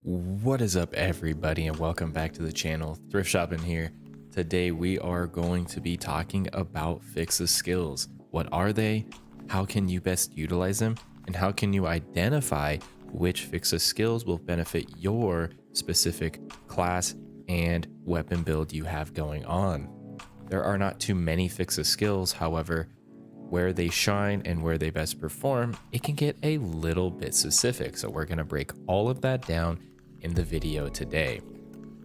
What is up, everybody, and welcome back to the channel. Thrift Shopping here. Today we are going to be talking about Fixa skills. What are they? How can you best utilize them? And how can you identify which Fixa skills will benefit your specific class and weapon build you have going on? There are not too many Fixa skills, however, where they shine and where they best perform, it can get a little bit specific. So we're going to break all of that down in the video today.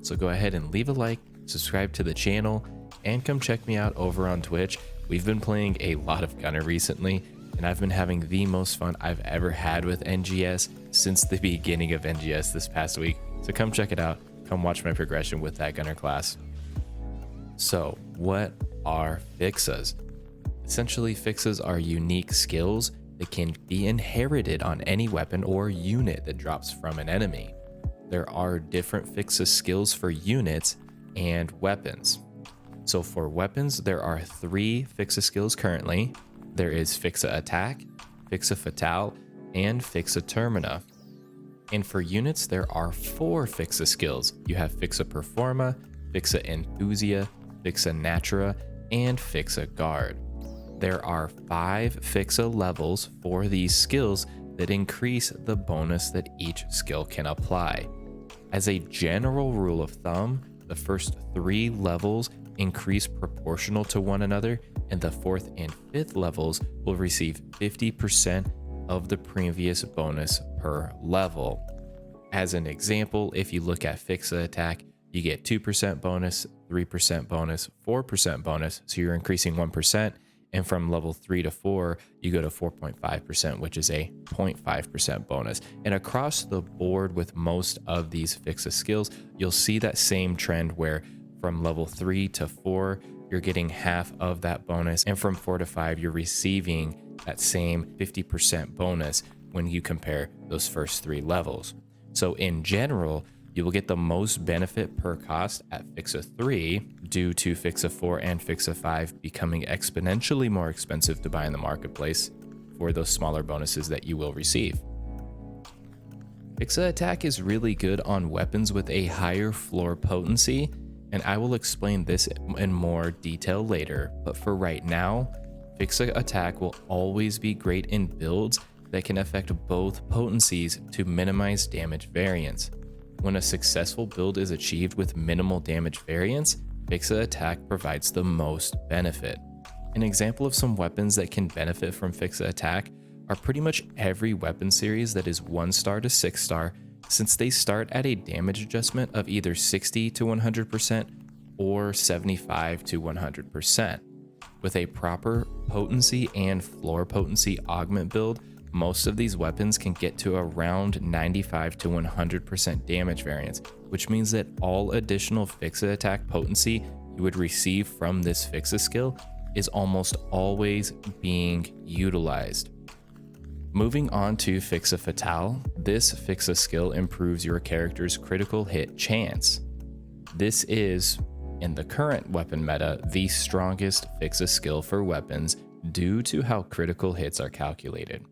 So go ahead and leave a like, subscribe to the channel, and come check me out over on Twitch. We've been playing a lot of Gunner recently, and I've been having the most fun I've ever had with NGS since the beginning of NGS this past week. So come check it out. Come watch my progression with that Gunner class. So what are Fixas? Essentially, Fixas are unique skills that can be inherited on any weapon or unit that drops from an enemy. There are different Fixa skills for units and weapons. So for weapons, there are 3 Fixa skills currently. There is Fixa Attack, Fixa Fatale, and Fixa Termina. And for units, there are 4 Fixa skills. You have Fixa Performa, Fixa Enthusia, Fixa Natura, and Fixa Guard. There are 5 Fixa levels for these skills that increase the bonus that each skill can apply. As a general rule of thumb, the first 3 levels increase proportional to one another, and the 4th and 5th levels will receive 50% of the previous bonus per level. As an example, if you look at Fixa Attack, you get 2% bonus, 3% bonus, 4% bonus, so you're increasing 1%. And from level 3 to 4, you go to 4.5%, which is a 0.5% bonus. And across the board with most of these Fixa skills, you'll see that same trend where from level 3 to 4, you're getting half of that bonus. And from 4 to 5, you're receiving that same 50% bonus when you compare those first 3 levels. So in general, you will get the most benefit per cost at Fixa 3 due to Fixa 4 and Fixa 5 becoming exponentially more expensive to buy in the marketplace for those smaller bonuses that you will receive. Fixa Attack is really good on weapons with a higher floor potency, and I will explain this in more detail later, but for right now, Fixa Attack will always be great in builds that can affect both potencies to minimize damage variance. When a successful build is achieved with minimal damage variance, Fixa Attack provides the most benefit. An example of some weapons that can benefit from Fixa Attack are pretty much every weapon series that is 1-star to 6-star, since they start at a damage adjustment of either 60 to 100% or 75 to 100%. With a proper potency and floor potency augment build, most of these weapons can get to around 95 to 100% damage variance, which means that all additional Fixa Attack potency you would receive from this Fixa skill is almost always being utilized. Moving on to Fixa Fatale, this Fixa skill improves your character's critical hit chance. This is, in the current weapon meta, the strongest Fixa skill for weapons due to how critical hits are calculated.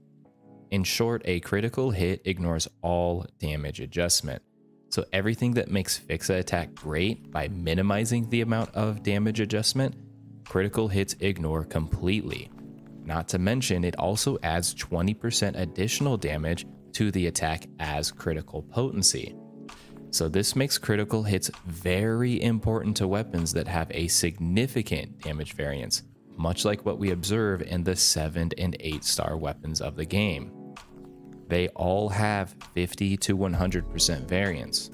In short, a critical hit ignores all damage adjustment. So everything that makes Fixa Attack great by minimizing the amount of damage adjustment, critical hits ignore completely. Not to mention, it also adds 20% additional damage to the attack as critical potency. So this makes critical hits very important to weapons that have a significant damage variance, much like what we observe in the 7 and 8-star weapons of the game. They all have 50 to 100% variance.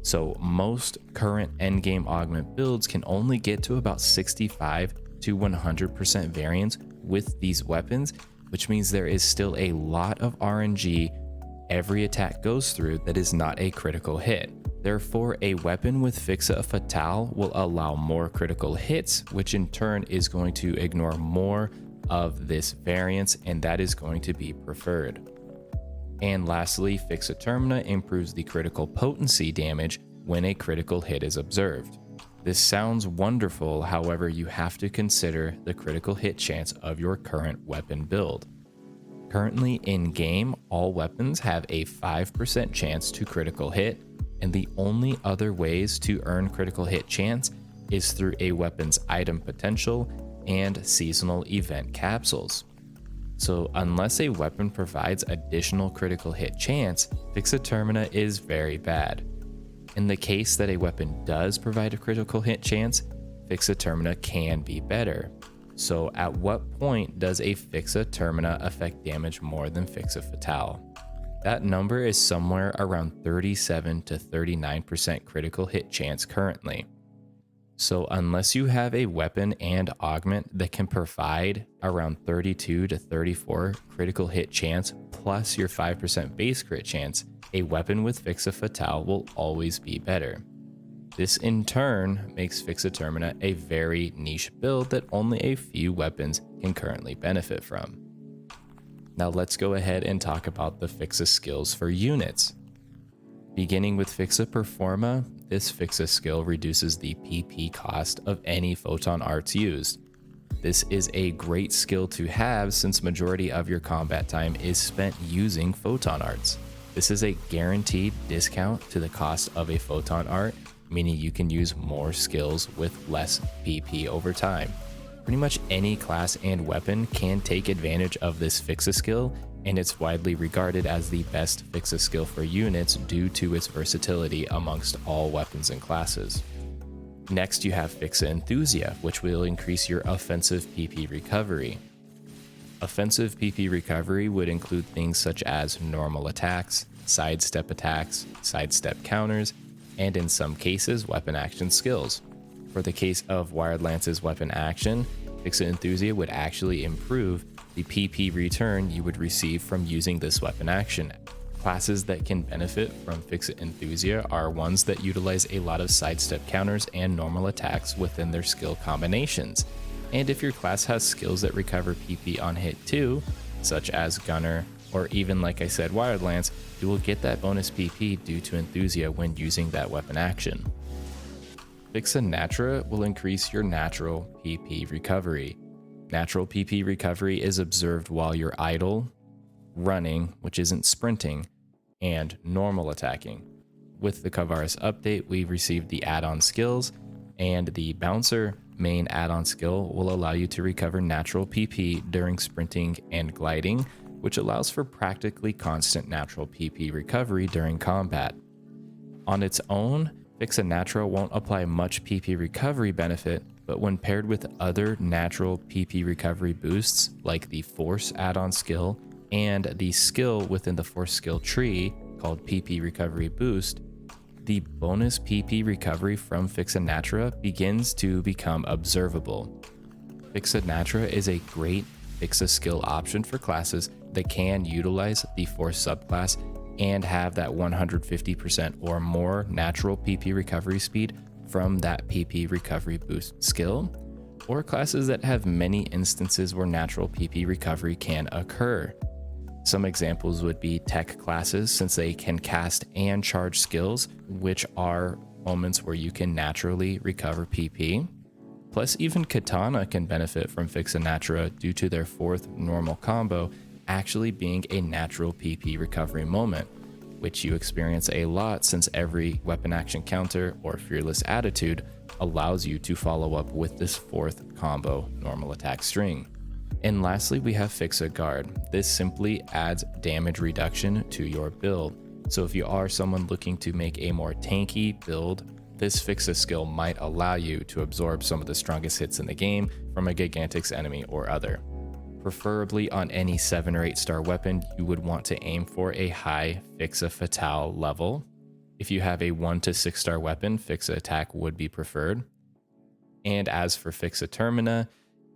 So most current endgame augment builds can only get to about 65 to 100% variance with these weapons, which means there is still a lot of RNG every attack goes through that is not a critical hit. Therefore, a weapon with Fixa Fatale will allow more critical hits, which in turn is going to ignore more of this variance, and that is going to be preferred. And lastly, Fixa Termina improves the critical potency damage when a critical hit is observed. This sounds wonderful, however, you have to consider the critical hit chance of your current weapon build. Currently in game, all weapons have a 5% chance to critical hit, and the only other ways to earn critical hit chance is through a weapon's item potential and seasonal event capsules. So unless a weapon provides additional critical hit chance, Fixa Termina is very bad. In the case that a weapon does provide a critical hit chance, Fixa Termina can be better. So at what point does a Fixa Termina affect damage more than Fixa Fatale? That number is somewhere around 37 to 39% critical hit chance currently. So unless you have a weapon and augment that can provide around 32 to 34 critical hit chance plus your 5% base crit chance, a weapon with Fixa Fatale will always be better. This in turn makes Fixa Termina a very niche build that only a few weapons can currently benefit from. Now let's go ahead and talk about the Fixa skills for units. Beginning with Fixa Performa, this Fixa skill reduces the PP cost of any photon arts used. This is a great skill to have since majority of your combat time is spent using photon arts. This is a guaranteed discount to the cost of a photon art, meaning you can use more skills with less PP over time. Pretty much any class and weapon can take advantage of this Fixa skill, and it's widely regarded as the best Fixa skill for units due to its versatility amongst all weapons and classes. Next, you have Fixa Enthusia, which will increase your offensive PP recovery. Offensive PP recovery would include things such as normal attacks, sidestep counters, and in some cases, weapon action skills. For the case of Wired Lance's weapon action, Fixa Enthusia would actually improve the PP return you would receive from using this weapon action. Classes that can benefit from Fixa Enthusia are ones that utilize a lot of sidestep counters and normal attacks within their skill combinations. And if your class has skills that recover PP on hit too, such as Gunner, or even like I said, Wired Lance, you will get that bonus PP due to Enthusia when using that weapon action. Fixa Natra will increase your natural PP recovery. Natural PP recovery is observed while you're idle, running, which isn't sprinting, and normal attacking. With the Kavaris update, we received the add-on skills, and the Bouncer main add-on skill will allow you to recover natural PP during sprinting and gliding, which allows for practically constant natural PP recovery during combat. On its own, Fixa Natra won't apply much PP recovery benefit, but when paired with other natural PP recovery boosts like the Force add-on skill and the skill within the Force skill tree called PP Recovery Boost, the bonus PP recovery from Fixa Natra begins to become observable. Fixa Natra is a great Fixa skill option for classes that can utilize the Force subclass and have that 150% or more natural PP recovery speed from that PP recovery boost skill, or classes that have many instances where natural PP recovery can occur. Some examples would be tech classes, since they can cast and charge skills, which are moments where you can naturally recover PP. Plus, even Katana can benefit from Fixa Natra due to their fourth normal combo actually being a natural PP recovery moment, which you experience a lot since every weapon action counter or fearless attitude allows you to follow up with this fourth combo normal attack string. And lastly, we have Fixa Guard. This simply adds damage reduction to your build. So if you are someone looking to make a more tanky build, this Fixa skill might allow you to absorb some of the strongest hits in the game from a Gigantic's enemy or other. Preferably on any 7 or 8 star weapon, you would want to aim for a high Fixa Fatale level. If you have a 1 to 6 star weapon, Fixa Attack would be preferred. And as for Fixa Termina,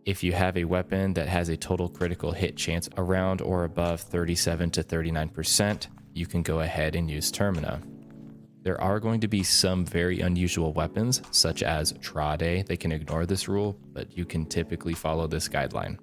if you have a weapon that has a total critical hit chance around or above 37 to 39%, you can go ahead and use Termina. There are going to be some very unusual weapons, such as Trade. They can ignore this rule, but you can typically follow this guideline.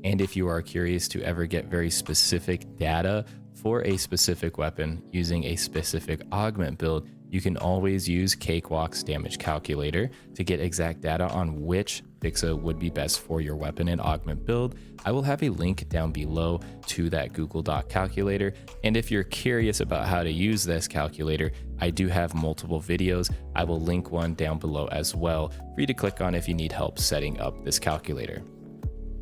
And if you are curious to ever get very specific data for a specific weapon using a specific augment build, you can always use Cakewalk's damage calculator to get exact data on which Fixa would be best for your weapon and augment build. I will have a link down below to that Google Doc calculator. And if you're curious about how to use this calculator, I do have multiple videos. I will link one down below as well for you to click on if you need help setting up this calculator.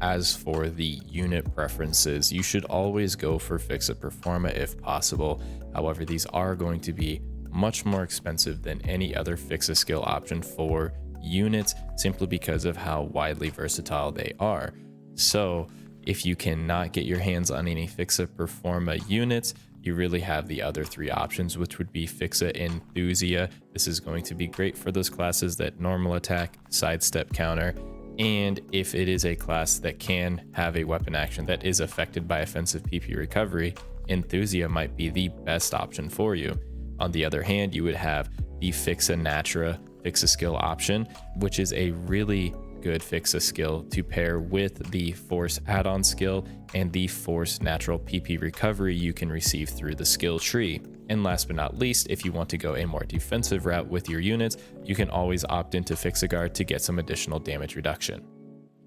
As for the unit preferences, you should always go for Fixa Performa if possible. However, these are going to be much more expensive than any other Fixa skill option for units, simply because of how widely versatile they are. So if you cannot get your hands on any Fixa Performa units, you really have the other three options, which would be Fixa Enthusia. This is going to be great for those classes that normal attack, sidestep counter, and if it is a class that can have a weapon action that is affected by offensive PP recovery, Enthusia might be the best option for you. On the other hand, you would have the Fixa Natra Fixa skill option, which is a really good Fixa skill to pair with the Force add-on skill and the Force natural PP recovery you can receive through the skill tree. And last but not least, if you want to go a more defensive route with your units, you can always opt into Fixa Guard to get some additional damage reduction.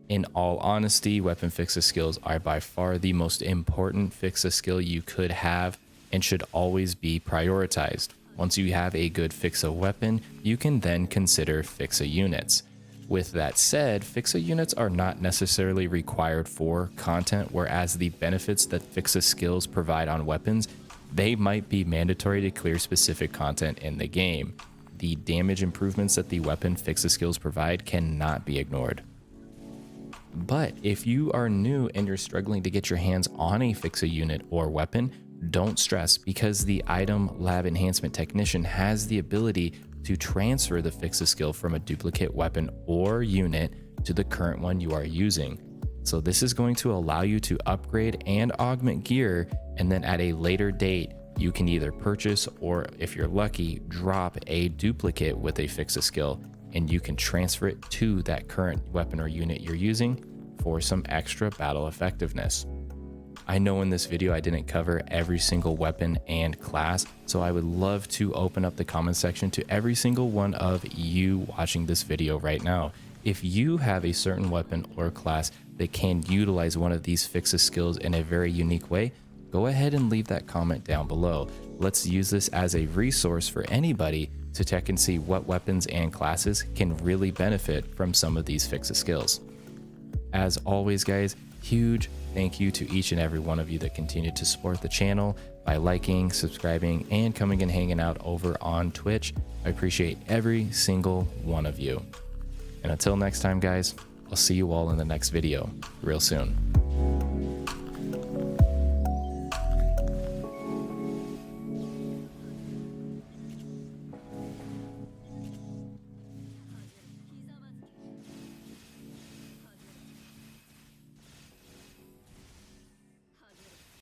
In all honesty, weapon Fixa skills are by far the most important Fixa skill you could have and should always be prioritized. Once you have a good Fixa weapon, you can then consider Fixa units. With that said, Fixa units are not necessarily required for content, whereas the benefits that Fixa skills provide on weapons, they might be mandatory to clear specific content in the game. The damage improvements that the weapon Fixa skills provide cannot be ignored. But if you are new and you're struggling to get your hands on a Fixa unit or weapon, don't stress, because the Item Lab Enhancement Technician has the ability to transfer the Fixa skill from a duplicate weapon or unit to the current one you are using. So this is going to allow you to upgrade and augment gear, and then at a later date, you can either purchase or, if you're lucky, drop a duplicate with a Fixa skill, and you can transfer it to that current weapon or unit you're using for some extra battle effectiveness. I know in this video I didn't cover every single weapon and class, so I would love to open up the comment section to every single one of you watching this video right now. If you have a certain weapon or class that can utilize one of these Fixa skills in a very unique way, go ahead and leave that comment down below. Let's use this as a resource for anybody to check and see what weapons and classes can really benefit from some of these Fixa skills. As always, guys, huge thank you to each and every one of you that continue to support the channel by liking, subscribing, and coming and hanging out over on Twitch. I appreciate every single one of you. And until next time, guys, I'll see you all in the next video real soon.